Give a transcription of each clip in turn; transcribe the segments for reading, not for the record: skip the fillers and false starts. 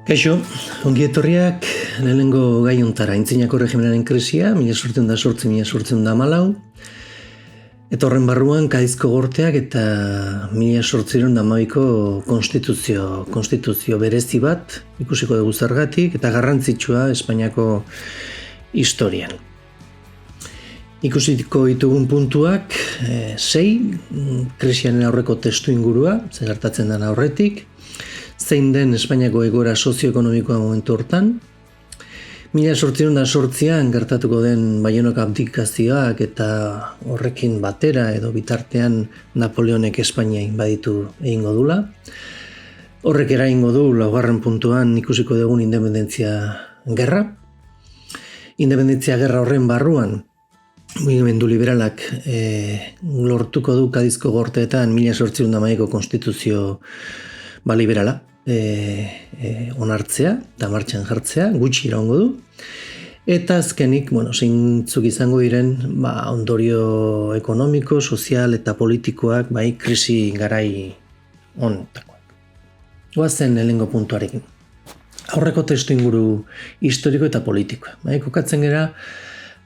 Kaixo, ongi etorriak lehenengo gai hontara, Aintzinako Erregimenaren krisia, 1808-1814, eta horren barruan Kadizko Gorteak eta 1812ko konstituzio berezi bat, ikusiko dugu zergatik, eta garrantzitsua Espainiako historian. Ikusiko ditugun puntuak, 6, krisianen aurreko testu ingurua, zer gertatzen den aurretik, zein den Espainiako egoera sozioekonomikoa momentu hortan, 1808an gertatuko den Baionako abdikazioak eta horrekin batera edo bitartean Napoleonek Espainia inbaditu egingo dula. Horrek eragingo du laugarren puntuan ikusiko dugun independentzia gerra. Independentzia gerra horren barruan mugimendu liberalak lortuko du Kadizko Gorteetan 1812ko konstituzio liberala onartzea eta martxan jartzea, gutxi iraungo du. Eta azkenik, zeintzuk izango diren, ondorio ekonomiko, sozial eta politikoak, krisi garai honetakoak. Goazen lehenengo puntuarekin. Aurreko testu inguru historiko eta politikoa. Kokatzen gera,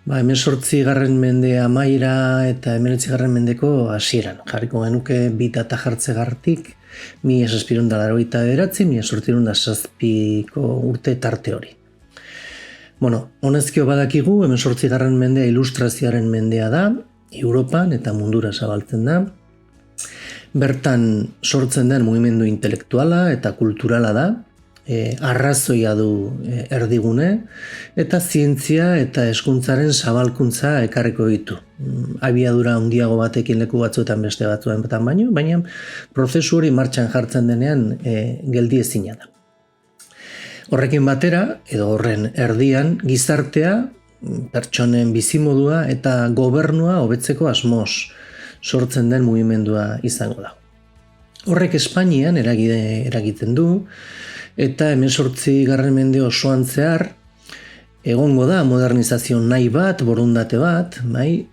18. mende amaiera eta 19. mendeko hasieran. Jarriko genuke bi data jartzegartik, 1789, 1807ko urte tarte hori. Honezkio badakigu, 18. mendea ilustrazioaren mendea da, Europan eta mundura zabaltzen da. Bertan sortzen den mugimendu intelektuala eta kulturala da, arrazoia du erdigune, eta zientzia eta hezkuntzaren zabalkuntza ekarriko ditu. Abiadura handiago batekin leku batzuetan beste batzuetan baina prozesu hori martxan jartzen denean geldi ezina da. Horrekin batera, edo horren erdian, gizartea, pertsonen bizimodua eta gobernua hobetzeko asmoz sortzen den mugimendua izango da. Horrek Espainian eragiten du, eta 18. mende osoan zehar egongo da modernizazio nahi bat, borondate bat,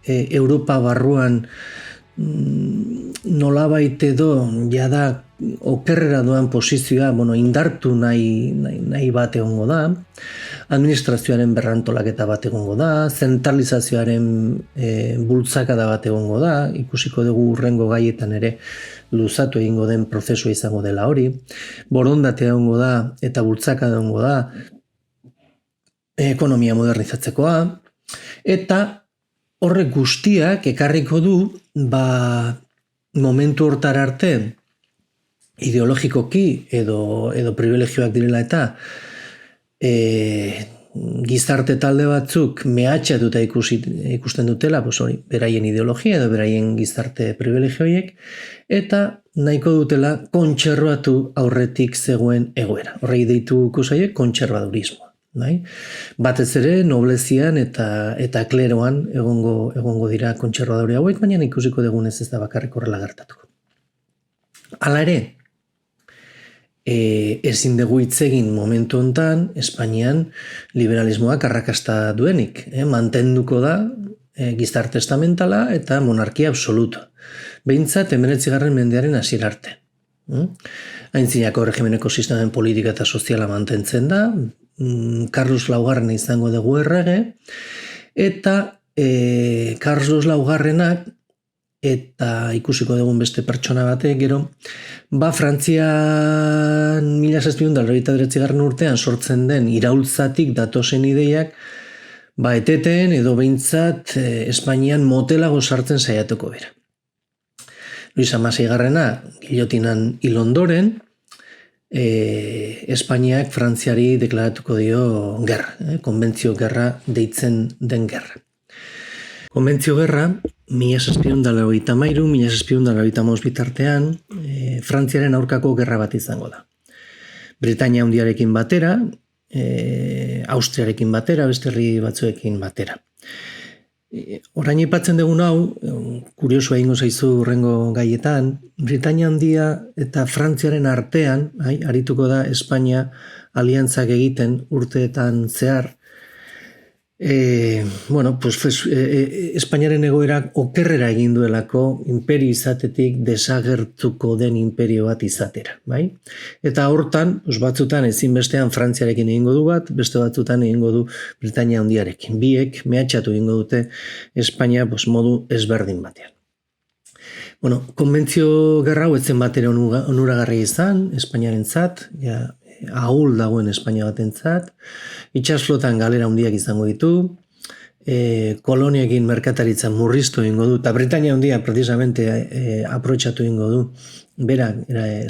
Europa barruan nolabait edo jada okerrera doan posizioa indartu nahi bat egongo da, administrazioaren berrantolaketa bat egongo da, zentralizazioaren bultzakada bat egongo da, ikusiko dugu hurrengo gaietan ere luzatu egingo den prozesua izango dela hori, borondatea egongo da eta bultzakada egongo da ekonomia modernizatzekoa, eta horrek guztiak ekarriko du momentu hortar arte ideologikoki edo privilegioak direla eta gizarte talde batzuk mehatxatuta ikusten dutela, beraien ideologia edo beraien gizarte privilegioiek, eta nahiko dutela kontserbatu aurretik zegoen egoera. Horrei deituko zaie kontserbadurismoa. Batez ere noblezian eta kleroan egongo dira kontserbadore hauek, baina ikusiko dugunez ez da bakarrik horrela gertatuko. Hala ere, ezin dugu hitz egin momentu hontan Espainian liberalismoak arrakasta duenik. Mantenduko da gizarte estamentala eta monarkia absoluta. Behintzat 19. mendearen hasiera arte. Aintzinako Erregimeneko sistemen politika eta soziala mantentzen da, Carlos Laugarrena izango dugu errege, eta Carlos Laugarrenak eta ikusiko dugun beste pertsona batek gero, Frantzian 1789 urtean sortzen den iraultzatik datozen ideiak, eteten edo behintzat Espainian motelago sartzen saiatuko bera. Luis Amaseigarrena gilotinan hil ondoren, Espainiak Frantziari deklaratuko dio gerra, konbentzio gerra deitzen den gerra. Konbentzio gerra, 1793-1795 bitartean, Frantziaren aurkako gerra bat izango da. Britainia Handiarekin batera, Austriarekin batera, beste herri batzuekin batera. Orain aipatzen dugun hau, kuriosoa egingo zaizu hurrengo gaietan, Britainia Handia eta Frantziaren artean, arituko da Espainia aliantzak egiten urteetan zehar, Espainiaren egoera okerrera egin duelako imperio izatetik desagertuko den imperio bat izatera, bai? Eta hortan, batzutan ezinbestean Frantziarekin egingo du bat, beste batzutan egingo du Britainia Handiarekin. Biek mehatxatu egingo dute Espainia modu ezberdin batean. Konbentzio gerra hau etzen batera onuragarria izan, Espainiarentzat, ahul dagoen Espainia batentzat, itsasflotan galera handiak izango ditu, koloniakin merkataritza murriztu egingo du, eta Britainia handia precisamente aprobetxatu egingo du, bera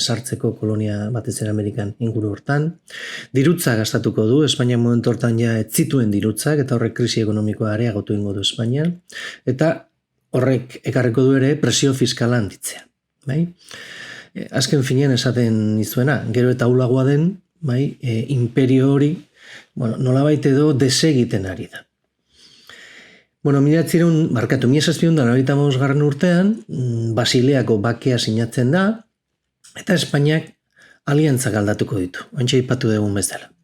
sartzeko kolonia batez ere Amerikan inguru hortan. Dirutza gastatuko du, Espainia momentu hortan ez zituen dirutzak, eta horrek krisi ekonomikoa areagotu egingo du Espainian, eta horrek ekarriko du ere presio fiskala handitzea. Azken finean esaten nizuena, gero eta ahulagoa den, imperio hori, nolabait edo desegiten ari da. 1795 urtean, Basileako bakea sinatzen da, eta Espainiak aliantzak aldatuko ditu, ontsa aipatu dugun bezala.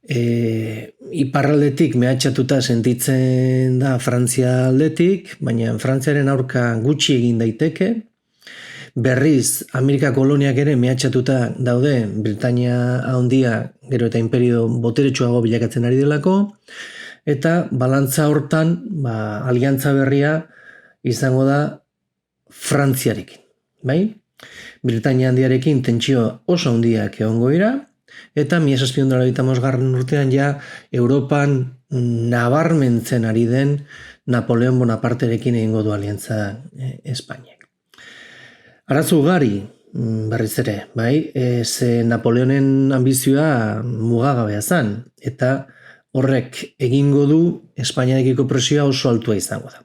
Iparraldetik mehatxatuta sentitzen da Frantzia aldetik, baina Frantziaren aurka gutxi egin daiteke, berriz Amerika koloniak ere mehatxatuta daude Britainia Handia gero eta imperio boteretsuago bilakatzen ari delako, eta balantza hortan aliantza berria izango da Frantziarekin. Britainia Handiarekin tentsio oso handiak egongo dira, eta 1795 urtean Europan nabarmentzen ari den Napoleon Bonaparterekin egingo du aliantza Espainiak. Arazo ugari berriz ere, ze Napoleonen ambizioa mugagabea zen, eta horrek egingo du Espainiarekiko presioa oso altua izango da.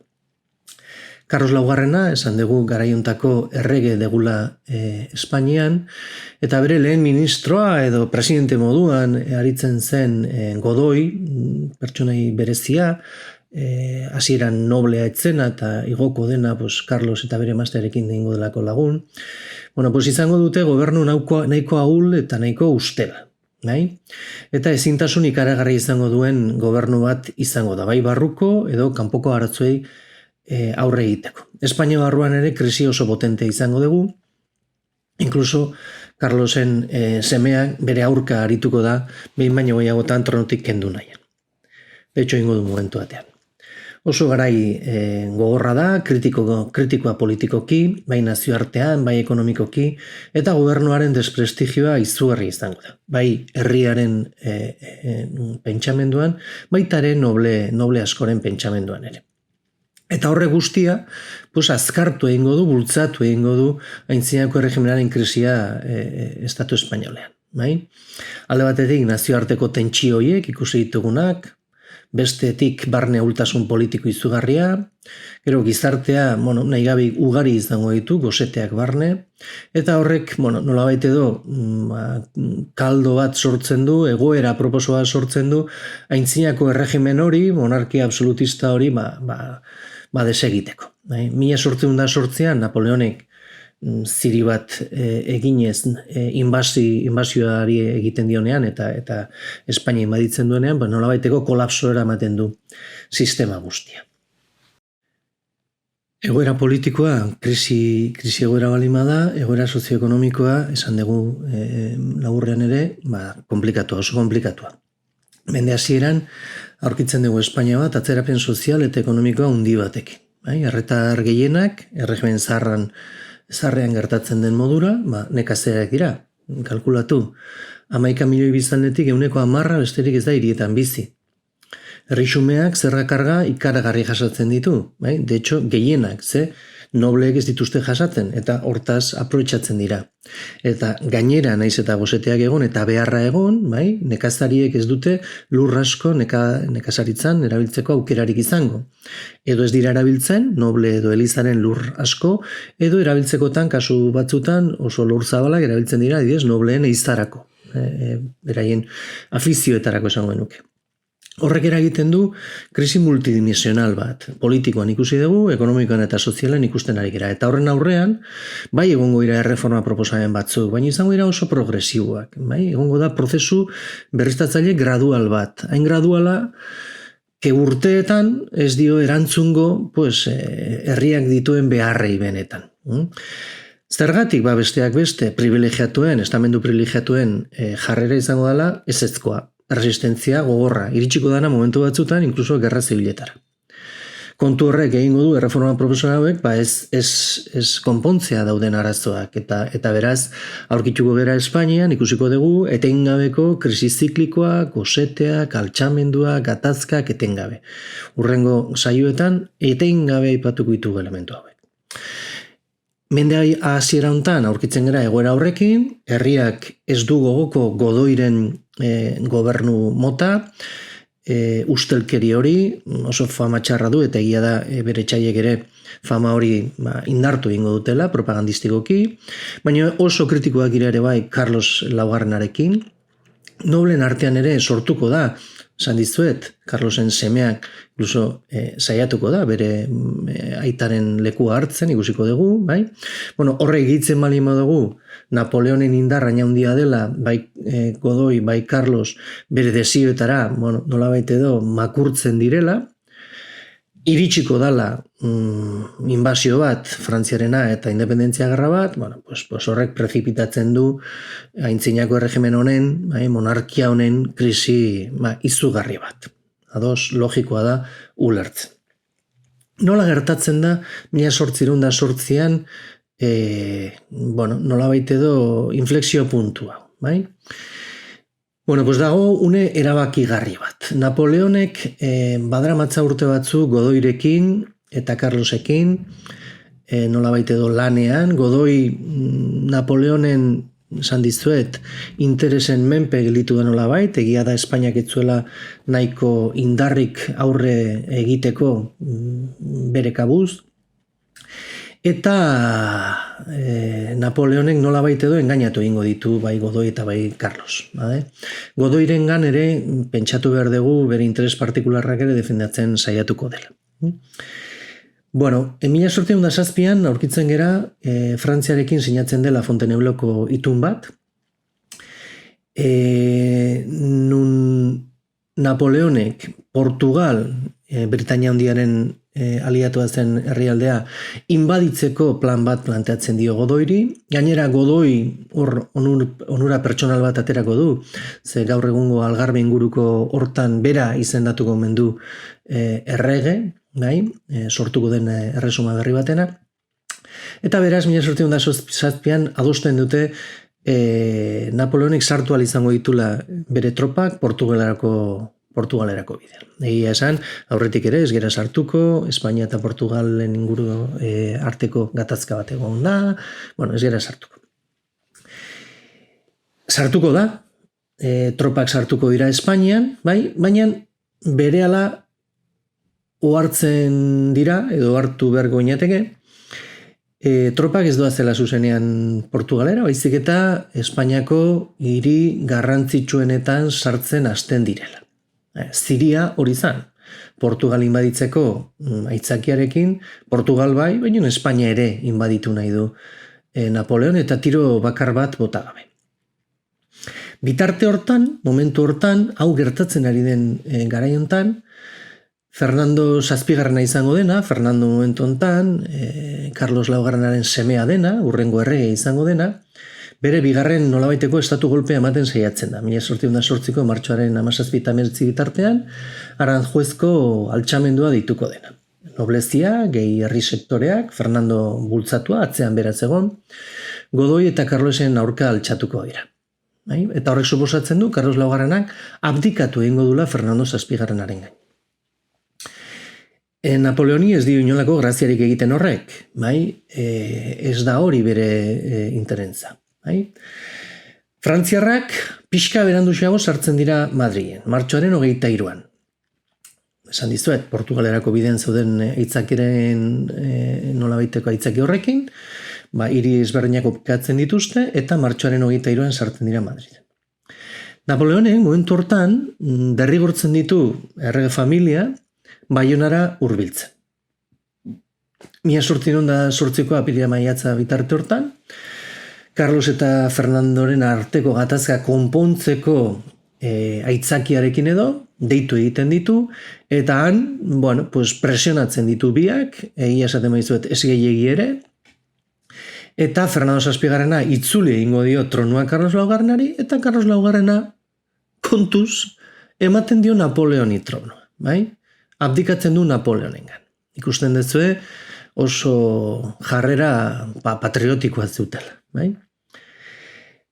Carlos Laugarrena, esan dugu garaiontako errege degula Espainian, eta bere lehen ministroa edo presidente moduan aritzen zen Godoy, pertsonai berezia, hasieran noblea etzena eta igoko dena Carlos eta bere emaztearekin egingo delako lagun. Izango dute gobernu nahiko ahul eta nahiko ustela. Eta ezintasun ikaragarri izango duen gobernu bat izango da, bai barruko edo kanpoko arazoei aurre egiteko. Espainia barruan ere krisi oso potente izango dugu, inkluso Carlosen semeak bere aurka arituko da, behin baino gehiagotan tronutik kendu nahian. Betxo ingo du momentu batean. Oso garai gogorra da, kritikoa politikoki, bai nazioartean, bai ekonomikoki, eta gobernuaren desprestigioa izugarri izango da. Bai herriaren pentsamenduan, baitaren noble askoren pentsamenduan ere. Eta horre guztia, azkartu egingo du, bultzatu egingo du, aintzinako erregimenaren krisia estatu espainolean. Alde batetik nazioarteko tentsio horiek ikusi ditugunak, bestetik barne ahultasun politiko izugarria, gero gizartea nahi gabe ugari izango ditu, goseteak barne, eta horrek nolabait edo kaldo bat sortzen du, egoera proposoa sortzen du, aintzinako erregimen hori, monarkia absolutista hori, desegiteko. 1808an Napoleonek ziri bat eginez inbasioari egiten dionean eta Espainia inbaditzen duenean, nolabaiteko kolapso eramaten du sistema guztia. Egoera politikoa, krisi egoera balima da, egoera sozioekonomikoa, esan dugu laburrean ere, oso komplikatua. Mende hasieran, aurkitzen dugu Espainia bat, atzerapen sozial eta ekonomikoa handi batekin. Herritar gehienak, erregimen zaharrean gertatzen den modura, nekazerak dira, kalkulatu. 11 milioi biztanletik 10% besterik ez da hirietan bizi. Herrixumeak zerga karga ikaragarri jasatzen ditu, de hecho, gehienak, nobleek ez dituzte jasatzen, eta hortaz aprobetxatzen dira. Eta gainera naiz eta goseteak egon, eta beharra egon, nekazariek ez dute lur asko nekazaritzan erabiltzeko aukerarik izango. Edo ez dira erabiltzen, noble edo elizaren lur asko, edo erabiltzekotan, kasu batzutan, oso lur zabalak erabiltzen dira, nobleen eiztarako, beraien afizioetarako esango nuke. Horrek eragiten du krisi multidimensional bat, politikoan ikusi dugu, ekonomikoan eta sozialen ikusten ari gara. Eta horren aurrean, bai egongo dira erreforma proposamen batzuk, baina izango dira oso progresiboak. Egongo da prozesu berriztatzaile gradual bat. Hain graduala, urteetan ez dio erantzungo herriak dituen beharrei benetan. Zergatik besteak beste privilegiatuen, estamendu privilegiatuen jarrera izango dela ezezkoa, resistentzia gogorra, iritsiko dana momentu batzutan inkluso gerra zibiletara. Kontu horrek egingo du erreforma profesional hauek ez konpontzea dauden arazoak eta beraz aurkituko gera Espainian ikusiko dugu etengabeko krisi ziklikoa, goseteak, altxamendua, gatazkak etengabe. Hurrengo saioetan etengabe aipatuko ditugu elementu hauek. Mende hasiera hontan aurkitzen gara egoera horrekin, herriak ez du gogoko Godoiren gobernu mota, ustelkeri hori oso fama txarra du eta egia da bere txaiek ere fama hori indartu egingo dutela propagandistikoki, baina oso kritikoak gira ere bai Carlos Laugarrenarekin. Noblen artean ere sortuko da, esan dizuet, Carlosen semeak incluso saiatuko da bere aitaren lekua hartzen ikusiko dugu, bai? Bueno, horre egitzen bali dugu Napoleonen indarra handia dela, bai Godoy, bai Carlos bere desioetara, nolabait edo makurtzen direla, iritsiko dala inbasio bat Frantziarena eta independentzia gerra bat, horrek prezipitatzen du aintzinako erregimen honen, monarkia honen krisi izugarri bat. Ados, logikoa da ulertzen. Nola gertatzen da 1808an nolabait edo inflexio puntua, bai? Dago une erabakigarri bat. Napoleonek badaramatza urte batzu Godoirekin eta Carlosekin nolabait edo lanean. Godoy Napoleonen esan dizuet interesen menpe gelditu da nolabait, egia da Espainiak ez zuela nahiko indarrik aurre egiteko bere kabuz. Eta Napoleonek nolabait edo engainatu egingo ditu bai Godoy eta bai Carlos. Godoyrengan ere pentsatu behar dugu bere interes partikularrak ere defendatzen saiatuko dela. En 1807an aurkitzen gera Frantziarekin sinatzen dela Fontainebleauko itun bat, nun Napoleonek Portugal, Britania Handiaren aliatua zen herrialdea, inbaditzeko plan bat planteatzen dio Godoyri. Gainera Godoy onura pertsonal bat aterako du, ze gaur egungo Algarve inguruko hortan bera izendatuko mendu errege, sortuko den erresuma berri batena. Eta beraz, 1807an adosten dute Napoleonek sartu ahal izango ditula bere tropak Portugalerako bidean. Egia esan, aurretik ere ez gera sartuko, Espainia eta Portugalen inguru arteko gatazka bat egon da, ez gera sartuko. Sartuko da, tropak sartuko dira Espainian, baina berehala ohartzen dira, edo hartu beharko inateke, tropak ez doazela zuzenean Portugalera, baizik eta Espainiako hiri garrantzitsuenetan sartzen hasten direla. Ziria hori zan, Portugal inbaditzeko aitzakiarekin, Portugal bai, baina Espainia ere inbaditu nahi du Napoleon eta tiro bakar bat bota gabe. Bitarte hortan, momentu hortan, hau gertatzen ari den garai hontan, Fernando Zazpigarrena izango dena, Fernando momentu hontan, Carlos Laugarrenaren semea dena, hurrengo errege izango dena, bere bigarren nolabaiteko estatu golpea ematen saiatzen da. 1808ko martxoaren 17 eta 19 bitartean, Aranjuezko altxamendua dituko dena. Noblezia, gehi herri sektoreak, Fernando bultzatua, atzean beraz egon, Godoy eta Carlosen aurka altxatuko dira. Eta horrek suposatzen du, Carlos Laugarrenak abdikatu egingo dula Fernando Zazpigarrenaren gain. Napoleoni ez dio inolako graziarik egiten horrek, ez da hori bere interentza. Frantziarrak pixka beranduxeago sartzen dira Madrilen, martxoaren 23an. Esan dizuet, Portugalerako bidean zeuden aitzakiren nolabaiteko aitzaki horrekin, hiri ezberdinak opikatzen dituzte eta martxoaren 23an sartzen dira Madrilen. Napoleonek momentu hortan derrigortzen ditu errege familia Baionara hurbiltzen. 1808ko apirila maiatza bitarte hortan, Carlos eta Fernandoren arteko gatazka konpontzeko aitzakiarekin edo, deitu egiten ditu, eta han, bueno, pues presionatzen ditu biak, egia esaten baizuet ez gehiegi ere, eta Fernando Zazpigarrena itzuli egingo dio tronua Carlos Laugarrenari, eta Carlos Laugarrena kontuz ematen dio Napoleoni tronua, bai? Abdikatzen du Napoleonengan. Ikusten dezue oso jarrera patriotikoa zutela, bai?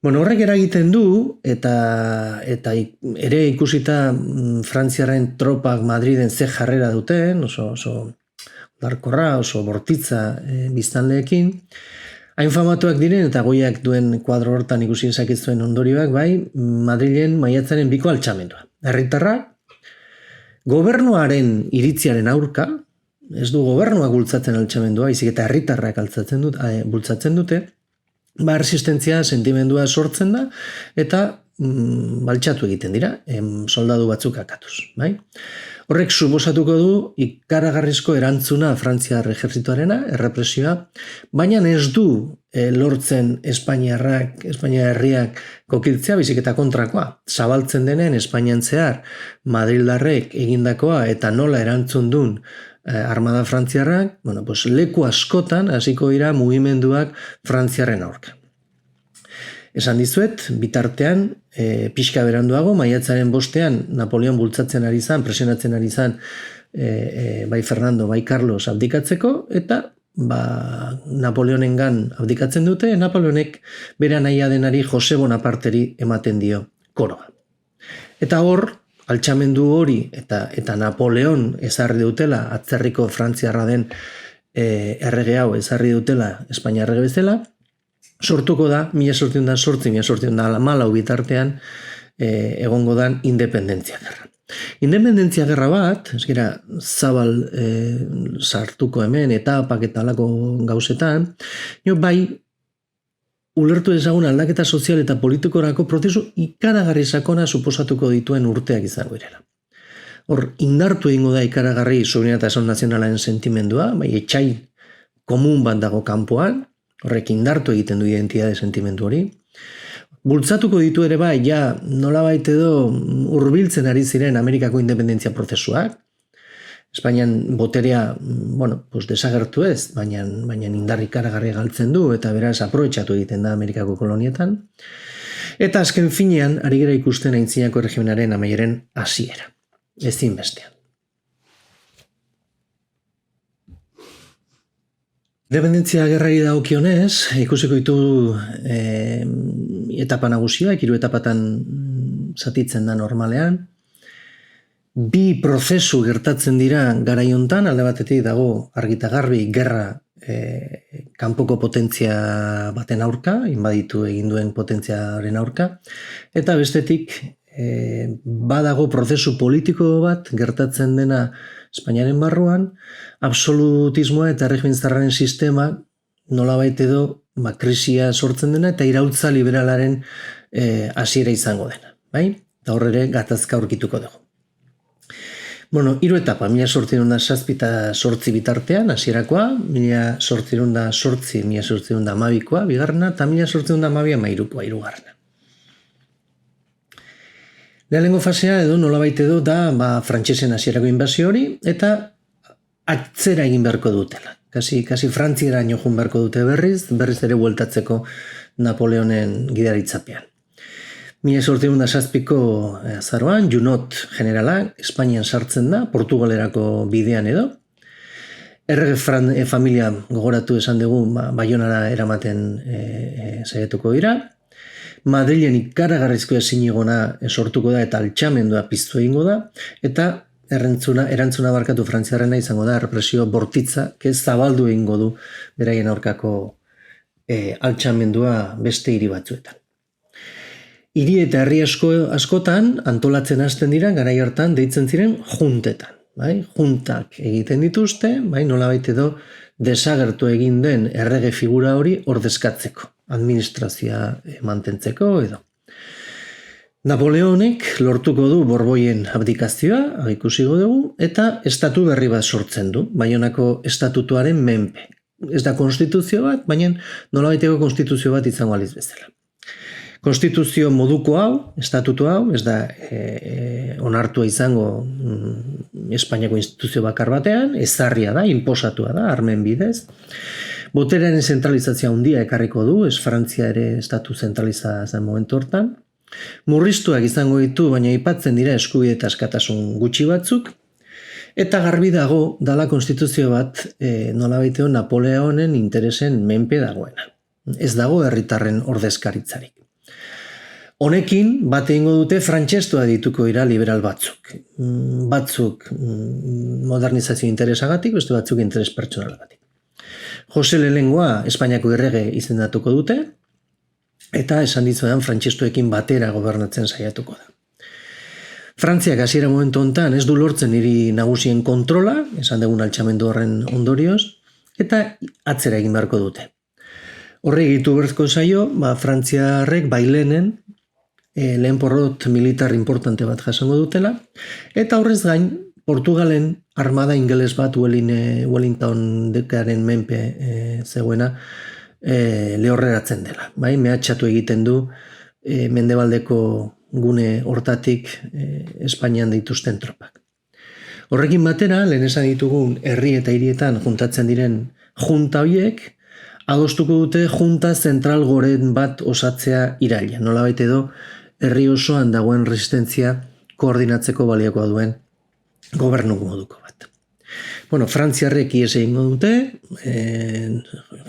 Bueno, horrek eragiten du, eta ere ikusita Frantziaren tropak Madriden ze jarrera duten, oso darkorra, oso bortitza biztanleekin, hain famatuak diren eta Goiak duen kuadro hortan ikusi dezakezuen ondorioak, bai, Madrilen maiatzaren 2 altxamendua. Herritarrak gobernuaren iritziaren aurka, ez du gobernuak bultzatzen altxamendua, baizik eta herritarrak bultzatzen dute, resistentzia sentimendua sortzen da, eta baltxatu egiten dira, soldadu batzuk akatuz. Bai? Horrek suposatuko du ikaragarrizko erantzuna Frantziar ejertzituarena, errepresioa, baina ez du lortzen Espainia herriak kokiltzea, bizik eta kontrakoa. Zabaltzen denen Espainian zehar Madrildarrek egindakoa eta nola erantzun duen armada frantziarrak, bueno, pues leku askotan hasiko dira mugimenduak Frantziarren aurka. Esan dizuet, bitartean, pixka beranduago, maiatzaren 5ean Napoleon bultzatzen ari zan, presionatzen ari zan, bai Fernando, bai Carlos abdikatzeko, eta Napoleonengan abdikatzen dute, Napoleonek bere anaia denari Jose Bonaparteri ematen dio koroa. Eta hor, altxamendu hori eta Napoleon ezarri dutela, atzerriko frantziarra den errege hau ezarri dutela Espainia errege bezala, sortuko da 1808-1814 bitartean egongo dan independentzia gerra. Independentzia gerra bat, ez gira zabal sartuko hemen etapak eta alako gauzetan, bai ulertu ezagun aldaketa sozial eta politikorako prozesu ikaragarri sakona suposatuko dituen urteak izango direla. Hor, indartu egingo da ikaragarri soberanitasun nazionalaren sentimendua, bai etxai komun bat dago kanpoan, horrek indartu egiten du identitate sentimendu hori. Bultzatuko ditu ere bai, ja nolabait edo hurbiltzen ari ziren Amerikako independentzia prozesuak, Espainian boterea, bueno, pues desagertu ez, baina indar ikaragarri galtzen du eta beraz aprobetxatu egiten da Amerikako kolonietan. Eta azken finean, ari gera ikusten aintzinako erregimenaren amaieren hasiera. Ezinbestean. Independentzia gerrari dagokionez, ikusiko ditu etapa nagusiak, 3 etapatan zatitzen da normalean. 2 prozesu gertatzen dira garai hontan, alde batetik dago argita garbi gerra kanpoko potentzia baten aurka, inbaditu egin duen potentziaren aurka, eta bestetik badago prozesu politiko bat gertatzen dena Espainiaren barruan, absolutismoa eta erregimen sistema nolabait edo krisia sortzen dena eta iraultza liberalaren hasiera izango dena. Bai? Eta horre gatazka aurkituko dugu. Bueno, 3 etapa, 1807 eta 8 bitartean, hasierakoa, 1808, 1812koa, bigarrena, eta 1812 hirugarrena. Lehenengo fasea edo nolabait edo da frantsesen hasierako inbasio hori, eta atzera egin beharko dutela. Kasi Frantziara joan beharko dute berriz ere bueltatzeko Napoleonen gidaritzapean. 1807ko azaroan, Junot generala Espainian sartzen da, Portugalerako bidean edo. Errege familia gogoratu esan dugu, Baionara eramaten saiatuko dira. Madrilen ikaragarrizko ezinegona sortuko da eta altxamendua piztu egingo da, eta erantzuna barkatu frantziarrena izango da, represio bortitza, zabaldu egingo du beraien aurkako altxamendua beste hiri batzuetan. Hiri eta herri askotan antolatzen hasten dira, garai hartan deitzen ziren juntetan. Juntak egiten dituzte, nolabait edo desagertu egin den errege figura hori ordezkatzeko, administrazioa mantentzeko edo. Napoleonek lortuko du Borboien abdikazioa, ikusiko dugu, eta estatu berri bat sortzen du, Baionako estatutuaren menpe. Ez da konstituzio bat, baina nolabaiteko konstituzio bat izango aliz bezala. Konstituzio moduko hau, estatutu hau, ez da onartua izango Espainiako instituzio bakar batean, ezarria da, inposatua da, armen bidez. Boterearen zentralizazioa handia ekarriko du, Frantzia ere estatu zentraliza zen momentu hortan. Murriztuak izango ditu, baina aipatzen dira eskubide eta askatasun gutxi batzuk. Eta garbi dago, dala konstituzio bat nolabaiteo Napoleonen interesen menpe dagoena. Ez dago herritarren ordezkaritzarik. Honekin, bat egingo dute frantsestua dituko dira liberal batzuk. Batzuk modernizazio interesagatik, beste batzuk interes pertsonalagatik. Jose Lehenengoa Espainiako errege izendatuko dute, eta esan dizudan frantsestuekin batera gobernatzen saiatuko da. Frantziak hasiera momentu hontan ez du lortzen hiri nagusien kontrola, esan dugun altxamendu horren ondorioz, eta atzera egin beharko dute. Horre egitu beharko zaio, Frantziarrek bailenen lehen porrot militar importante bat jasango dutela, eta horrez gain, Portugalen armada ingeles bat Wellington dekaren menpe zegoena lehorreratzen dela. Mehatxatu egiten du mendebaldeko gune hortatik Espainian dituzten tropak. Horrekin batera, lehen esan ditugun herri eta hirietan juntatzen diren junta horiek, adostuko dute junta zentral goren bat osatzea iraila. Nolabait edo, herri osoan dagoen resistentzia koordinatzeko baliakoa duen gobernu moduko bat. Frantziarrek ies egingo dute,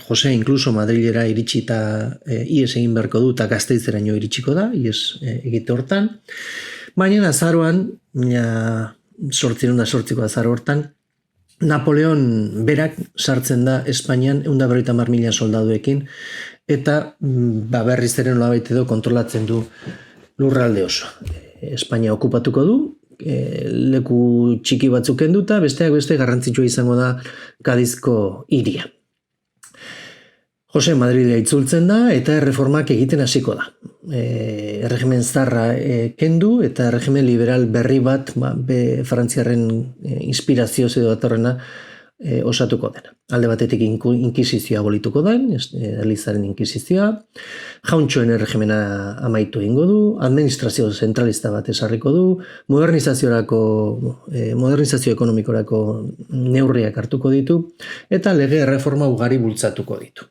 Jose inkluso Madrilera iritsi eta ies egin beharko du eta Gasteizeraino iritsiko da, ies egite hortan. Baina azaroan, 1808ko azaro hortan, Napoleon berak sartzen da Espainian 150.000 soldaduekin eta berriz ere nolabait edo kontrolatzen du lurralde oso. Espainia okupatuko du, leku txiki batzuk kenduta, besteak beste garrantzitsua izango da Kadizko hiria. Jose Madrilera itzultzen da eta erreformak egiten hasiko da. Erregimen zarra kendu eta erregimen liberal berri bat Frantziarren inspirazioz edo datorrena osatuko dena. Alde batetik inkisizioa abolituko da, Elizaren inkisizioa, jauntxoen erregimena amaitu egingo du, administrazio zentralista bat esarriko du, modernizazio ekonomikorako neurriak hartuko ditu, eta lege erreforma ugari bultzatuko ditu.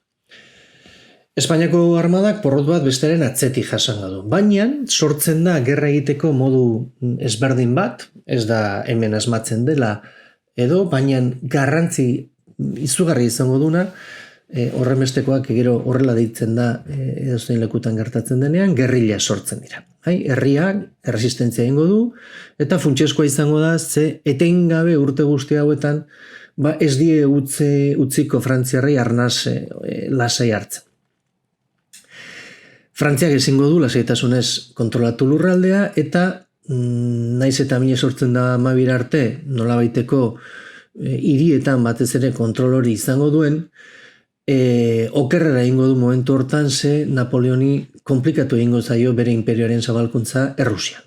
Espainiako armadak porrot bat besteren atzetik jasango du, baina sortzen da gerra egiteko modu ezberdin bat, ez da hemen asmatzen dela, edo, baina garrantzi izugarri izango duna, horrenbestekoak gero horrela deitzen da edozein lekutan gertatzen denean, gerrilla sortzen dira. Herriak erresistentzia egingo du, eta funtsezkoa izango da, ze etengabe urte guzti hauetan, ez die utziko Frantziarrei arnaz lasai hartzen. Frantziak ezingo du lasaitasunez kontrolatu lurraldea, eta naiz eta 1812 arte nolabaiteko hirietan batez ere kontrol hori izango duen, okerrera egingo du momentu hortan ze Napoleoni komplikatu egingo zaio bere imperioaren zabalkuntza Errusian.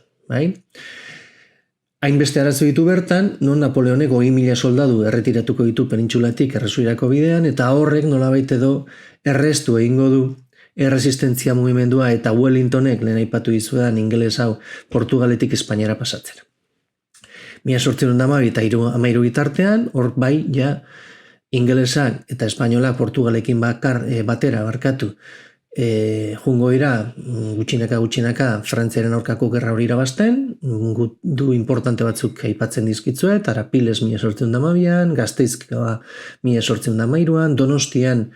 Hainbeste arazo ditu bertan, non Napoleonek 20.000 soldadu erretiratuko ditu penintxulatik Erresuirako bidean, eta horrek nolabait edo errestu egingo du erresistentzia mugimendua eta Wellingtonek lehen aipatu dizudan ingeles hau Portugaletik Espainiara pasatzen. 1812 eta 13 bitartean, hor bai, ingelesak eta espainolak Portugalekin batera barkatu jungo ira gutxinaka Frantziaren aurkako gerra hori irabazten, du importante batzuk aipatzen dizkitzuet, Arapiles 1812an, Gasteizkoa 1813an, Donostian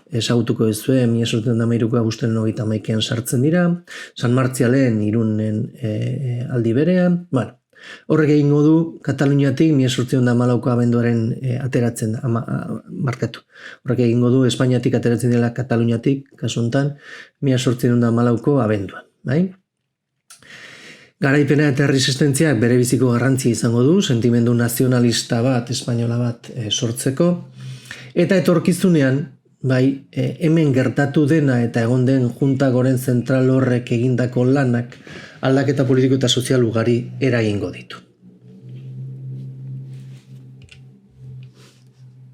ezagutuko duzue, 1813ko abuztuaren 31an sartzen dira, San Martzialen Irunen aldi berean, horrek egingo du Kataluniatik 1814ko abenduaren ateratzen markatu. Horrek egingo du Espainiatik ateratzen dela Kataluniatik, kasu honetan, 1814ko abenduan. Garaipena eta erresistentziak bere biziko garrantzia izango du, sentimendu nazionalista bat, espainola bat sortzeko, eta etorkizunean, hemen gertatu dena eta egon den junta goren zentral horrek egindako lanak aldaketa politiko eta sozial ugari eragingo ditu.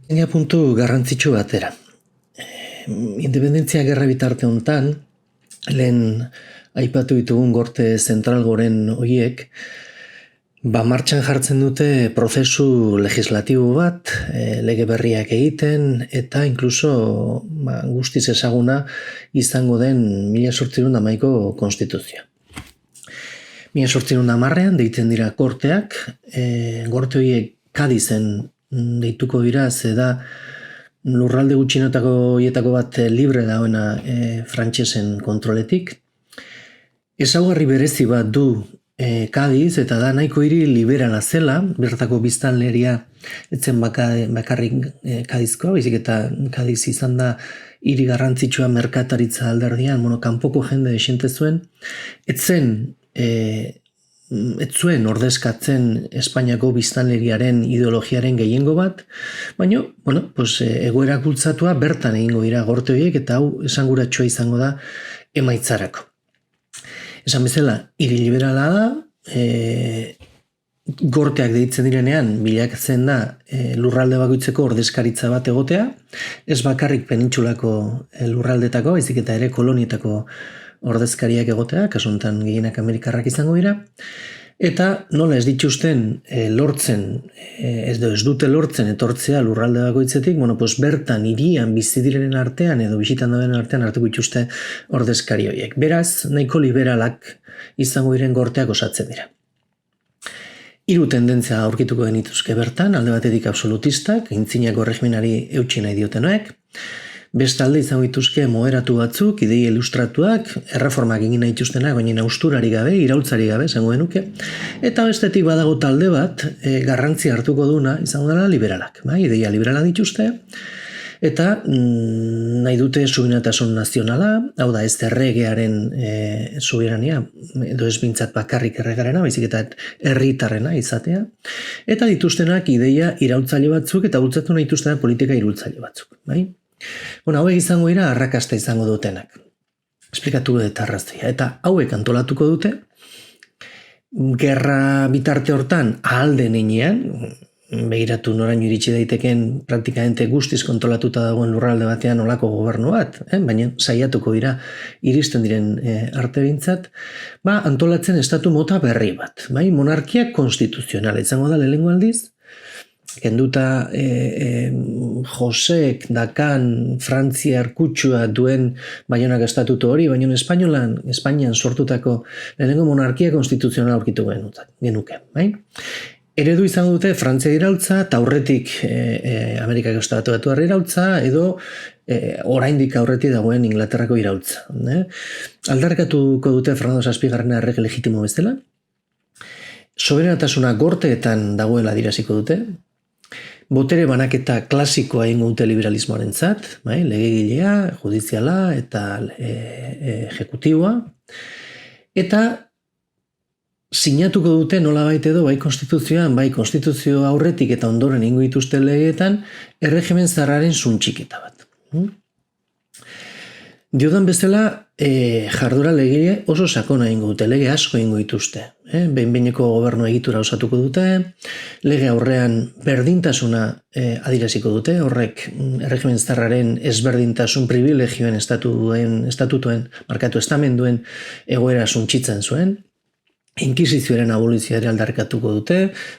Baina puntu garrantzitsu batera. Independentzia gerra bitarte honetan, lehen aipatu ditugun gorte zentralgoren horiek, martxan jartzen dute prozesu legislatibo bat, lege berriak egiten, eta inkluso guztiz ezaguna izango den 1810ko konstituzioa. 1810ean deitzen dira gorteak, gorte horiek Kadizen deituko dira, ze da lurralde gutxienetako hietako bat libre dagoena frantsesen kontroletik. Ezaugarri berezi bat du Kadiz, eta da nahiko hiri liberala zela, bertako biztanleria etzen bakarrik Kadizkoa, baizik eta Kadiz izan da hiri garrantzitsua merkataritza alderdian, kanpoko jende desente zuen, ez zuen ordezkatzen Espainiako biztanleriaren ideologiaren gehiengo bat, baina, egoera bultzatua bertan egingo dira gorte horiek, eta hau esanguratsua izango da emaitzarako. Esan bezala, hiri liberala da, gorteak deitzen direnean bilakatzen da lurralde bakoitzeko ordezkaritza bat egotea, ez bakarrik penintsulako lurraldetako, baizik eta ere kolonietako ordezkariak egotea, kasu honetan gehienak Amerikarrak izango dira, eta nola ez dituzten lortzen, ez dute lortzen etortzea lurralde bakoitzetik, bertan hirian bizi direnen artean edo bisitan dauden artean hartuko dituzte ordezkari horiek. Beraz, nahiko liberalak izango diren gorteak osatzen dira. Hiru tendentzia aurkituko genituzke bertan, alde batetik absolutistak, aintzinako regimenari eutsi nahi diotenak, bestalde izango dituzke moderatu batzuk, idei ilustratuak, erreformak egin nahi dituztenak, baina austurari gabe, iraultzari gabe, esango genuke, eta bestetik badago talde bat, garrantzi hartuko duna, izango dela liberalak. Ideia liberala dituzte, eta nahi dute subiranotasun nazionala, hau da ez erregearen subirania, edo ez bintzat bakarrik erregarena, baizik eta herritarrena izatea, eta dituztenak ideia iraultzaile batzuk, eta bultzatu nahi dituztenak politika iraultzaile batzuk. Hauek izango dira arrakasta izango dutenak. Esplikatu dut arrazoia. Eta hauek antolatuko dute, gerra bitarte hortan ahal den heinean, begiratu noraino iritsi daiteken praktikamente guztiz kontrolatuta dagoen lurralde batean olako gobernu bat, baina saiatuko dira iristen diren arte bintzat, antolatzen estatu mota berri bat. Monarkia konstituzionala izango da lehenengo aldiz, kenduta Josek dakan Frantziar kutsua duen Baionak estatuto hori, baina Espainian sortutako lehenengo monarkia konstituzionala aurkitu genuke. Eredu izango dute Frantzia iraultza, eta aurretik Amerikako estatu batuar iraultza, edo oraindik aurretik dagoen Inglaterrako iraultza. Aldarrikatuko dute Fernando Zazpigarrena errege legitimo bezala, soberanatasuna gorteetan dagoela adiraziko dute, botere banaketa klasikoa egingo dute liberalismoaren zat, legegilea, judiziala eta ejekutiboa, eta sinatuko dute nolabait edo bai konstituzioan, bai konstituzio aurretik eta ondoren egingo dituzte legeetan erregimen zaharraren suntxiketa bat. Diodan bezala, jardura legile oso sakona egingo dute, lege asko egingo dituzte. Behin-behineko gobernu egitura osatuko dute, lege aurrean berdintasuna adiraziko dute, horrek erregimen zaharraren ezberdintasun privilegioen estatutuen, markatu estamenduen egoera suntxitzen zuen, inkisizioaren abolizioa aldarrikatuko dute,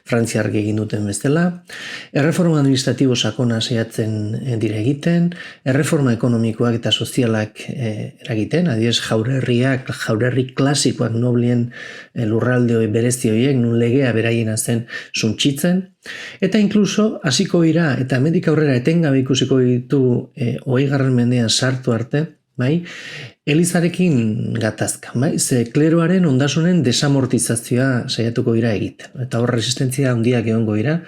Frantziarrek egin duten bezala, erreforma administratibo sakona saiatzen dire egiten, erreforma ekonomikoak eta sozialak eragiten, adibidez jaurerri klasikoak noblien lurralde berezi horiek, nun legea beraiena zen suntxitzen, eta inkluso hasiko dira, eta hemendik aurrera etengabe ikusiko ditu 20. mendean sartu arte, Elizarekin gatazka, ze kleroaren ondasunen desamortizazioa saiatuko dira egiten. Eta hor resistentzia handiak egongo dira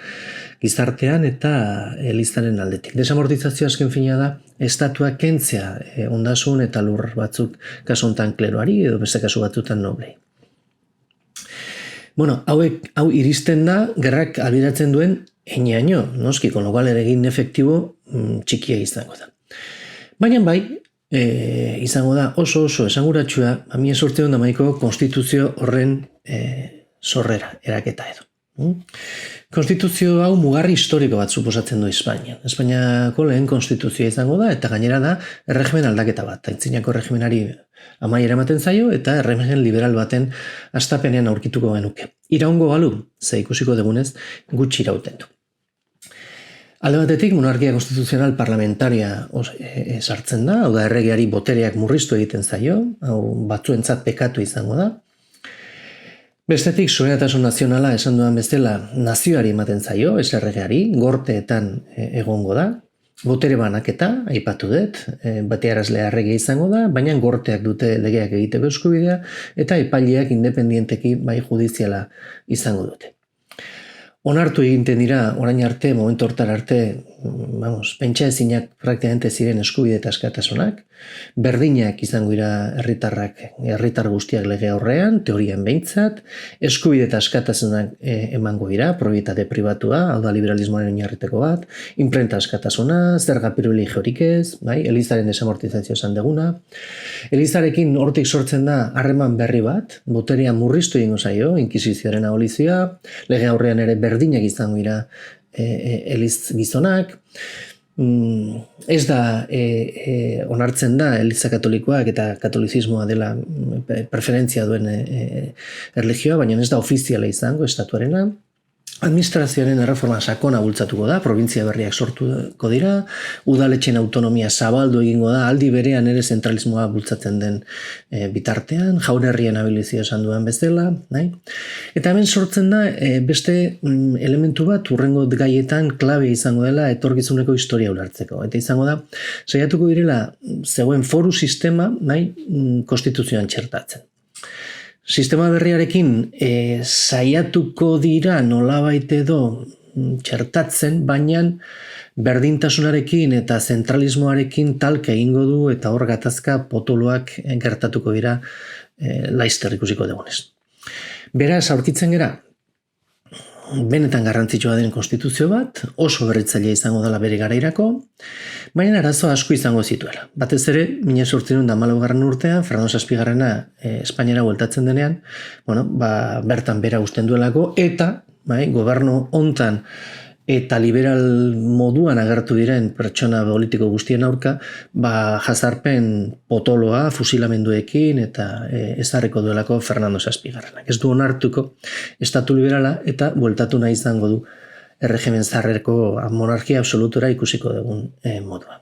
gizartean eta Elizaren aldetik. Desamortizazioa azken fina da, estatuak kentzea ondasun eta lur batzuk kasu honetan kleroari edo beste kasu batzutan noblei. Hau iristen da, gerrak albiratzen duen einaino, noski, con lo cual eragin efektibo txikia izango da. Baina izango da oso esanguratsua 1810ko konstituzio horren sorrera, eraketa edo. Konstituzio hau mugarri historiko bat suposatzen du Espainian. Espainiako lehen konstituzioa izango da, eta gainera da erregimen aldaketa bat. Aitzinako erregimenari amaiera ematen zaio, eta erregimen liberal baten hastapenean aurkituko genuke. Iraungo balu, ze ikusiko dugunez, gutxi irauten du. Alde batetik, monarkia konstituzional parlamentaria sartzen da, hau da erregeari botereak murriztu egiten zaio, hau batzuentzat pekatu izango da. Bestetik, suberatasun nazionala esan dudan bezala nazioari ematen zaio, ez erregeari, gorteetan egongo da. Botere banaketa, aipatu dut, batearazlea erregea izango da, baina gorteak dute legeak egiteko eskubidea, eta epaileak independienteki bai judiziala izango dute. Onartu egiten dira, orain arte, momentu hortar arte, pentsa ezinak praktikamente ziren eskubide eta askatasunak, berdinak izango dira herritar guztiak lege aurrean, teorian behintzat, eskubide eta askatasunak emango dira, probietate pribatua, hau da liberalismoaren oinarriteko bat, imprenta askatasuna, zerga privilegiorik ez, Elizaren desamortizazio esan deguna. Elizarekin hortik sortzen da harreman berri bat, boterea murriztu egingo zaio, inkisizioaren abolizioa, lege aurrean ere berdinak izango dira eliz gizonak. Ez da onartzen da Eliza katolikoak eta katolizismoa dela preferentzia duen erlijioa, baina ez da ofiziala izango estatuarena. Administrazioaren erreforma sakona bultzatuko da, provintzia berriak sortuko dira, udaletxen autonomia zabaldu egingo da, aldi berean ere zentralismoa bultzatzen den bitartean, jaurerrien abilizioa esan duen bezala. Eta hemen sortzen da beste elementu bat hurrengo gaietan klabe izango dela etorkizuneko historia ulertzeko. Eta izango da, saiatuko direla zegoen foru sistema konstituzioan txertatzen. Sistema berriarekin saiatuko dira nolabait edo txertatzen, baina berdintasunarekin eta zentralismoarekin talka egingo du eta hor gatazka potoloak gertatuko dira laizter ikusiko dugunez. Beraz, aurkitzen gera, benetan garrantzitsua den konstituzio bat, oso berritzailea izango dela bere garairako, baina arazo asko izango zituela. Batez ere, 1814 urtean, Fernando Zazpigarrena Espainiara bueltatzen denean, bertan bera uzten duelako, eta gobernu hontan eta liberal moduan agertu diren pertsona politiko guztien aurka, jazarpen potoloa, fusilamenduekin eta ezarriko duelako Fernando Zazpigarrenak. Ez du onartuko estatu liberala eta bueltatu nahi izango du erregimen zaharreko monarkia absolutura ikusiko dugun moduan.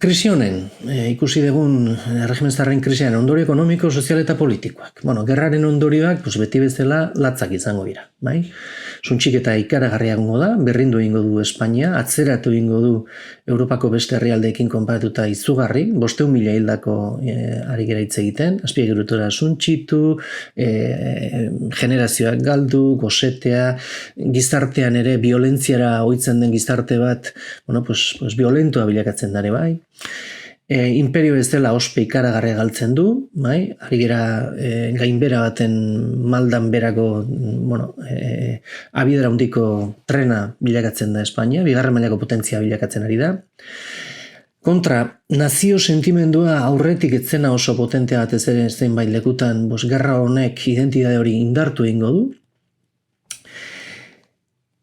Krisi honen, ikusi dugun erregimen zaharren krisian ondorio ekonomiko, sozial eta politikoak. Gerraren ondorioak beti bezala latzak izango dira. Suntxiketa ikaragarria egongo da, berrindu egingo du Espainia, atzeratu egingo du Europako beste herrialdeekin konparatuta izugarri, 500.000 hildako ari gera hitz egiten, azpiegitura suntxitu, generazioak galdu, gosetea, gizartean ere violentziara ohitzen den gizarte bat, violentoa bilakatzen dare bai. Imperio ez dela ospe ikaragarria galtzen du, ari gera gainbera baten maldan berako abiadura handiko trena bilakatzen da Espainia, bigarren mailako potentzia bilakatzen ari da. Kontra, nazio sentimendua aurretik etzena oso potentea batez ere zenbait lekutan, gerra honek identitate hori indartu egingo du.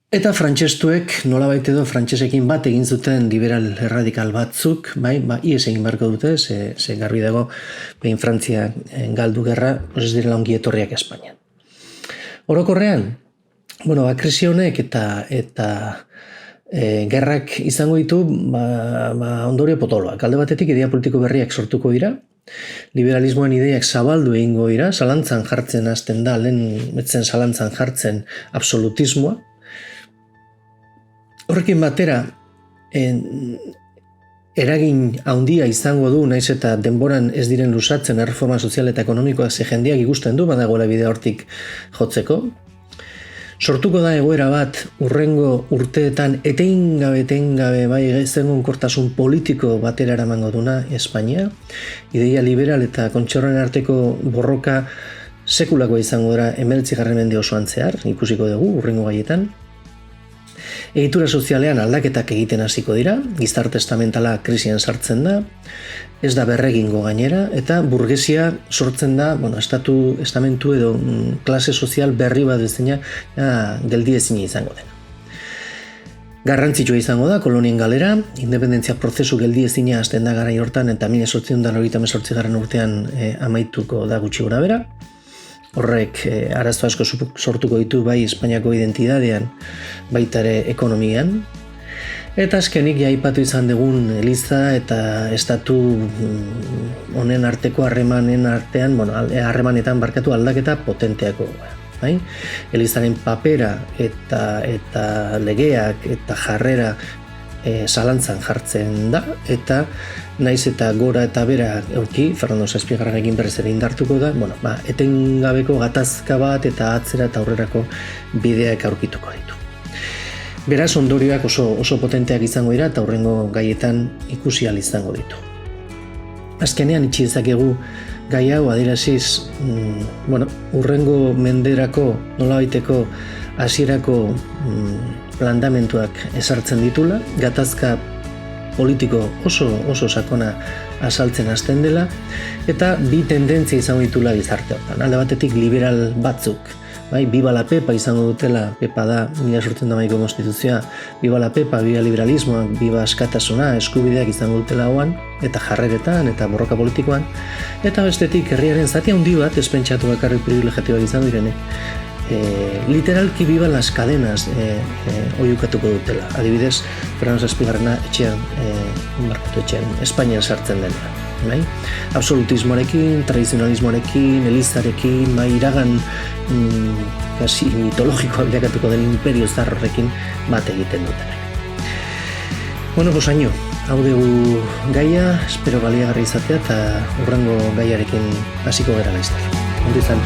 Eta frantsestuek, nolabait edo frantsesekin bat egin zuten liberal erradikal batzuk, ies egin beharko dute, ze garbi dago, behin Frantzia galdu gerra, ez direla ongi etorriak Espainian. Orokorrean, krisi honek eta gerrak izango ditu ondorio potoloak. Alde batetik idea politiko berriak sortuko dira, liberalismoen ideiak zabaldu egingo dira, zalantzan jartzen hasten da, lehen etzen zalantzan jartzen absolutismoa. Horrekin batera, eragin handia izango du, naiz eta denboran ez diren luzatzen erreforma sozial eta ekonomikoak ze jendeak ikusten du, badagoela bide hortik jotzeko. Sortuko da egoera bat urrengo urteetan etengabe ezegonkortasun politiko batera eramango duna Espainia. Ideia liberal eta kontxorren arteko borroka sekulakoa izango dira 19. mende osoan zehar, ikusiko dugu urrengo gaietan. Egitura sozialean aldaketak egiten hasiko dira, gizarte estamentala krisian sartzen da, ez da berregingo gainera, eta burgesia sortzen da, estamentu edo klase sozial berri bat ezina geldi ezina izango dena. Garrantzitsua izango da kolonien galera, independentzia prozesu geldi ezina hasten da garai hortan eta 1898 urtean amaituko da gutxi gorabehera. Horrek arazo asko sortuko ditu bai Espainiako identidadean, baita ere ekonomian. Eta azkenik aipatu izan dugun Eliza eta estatu honen arteko harremanetan barkatu aldaketa potenteako. Bai? Elizaren papera eta legeak eta jarrera zalantzan jartzen da, eta naiz eta gora eta bera euki, Fernando Zazpigarrenekin berriz ere indartuko da, etengabeko gatazka bat eta atzera eta aurrerako bideak aurkituko ditu. Beraz, ondorioak oso potenteak izango dira eta hurrengo gaietan ikusi ahal izango ditu. Azkenean itxi dezakegu gai hau adieraziz, hurrengo menderako, nolabaiteko hasierako planteamenduak ezartzen ditula, gatazka politiko oso sakona azaltzen hasten dela, eta bi tendentzia izango ditula gizarte hortan. Alde batetik liberal batzuk, Viva la Pepa izango dutela, Pepa da 1808ko konstituzioa, Viva la Pepa, Viva liberalismoa, Viva askatasuna, eskubideak izango dutela hauan, eta jarreretan, eta borroka politikoan, eta bestetik herriaren zati handi bat, ez pentsatu bakarrik privilegiatuak izango direnek, literalki Viva las cadenas oiukatuko dutela. Adibidez, Fernando Zazpigarrena etxean Espainian sartzen dena. Absolutismoarekin, tradizionalismoarekin, elizarekin, iragan kasi mitologikoak jakatuko den imperio zarrorekin bat egiten dutenak. Haino, hau dugu gaia, espero baliagarri izatea eta hurrengo gaiarekin hasiko gara laizter. Ondo izan.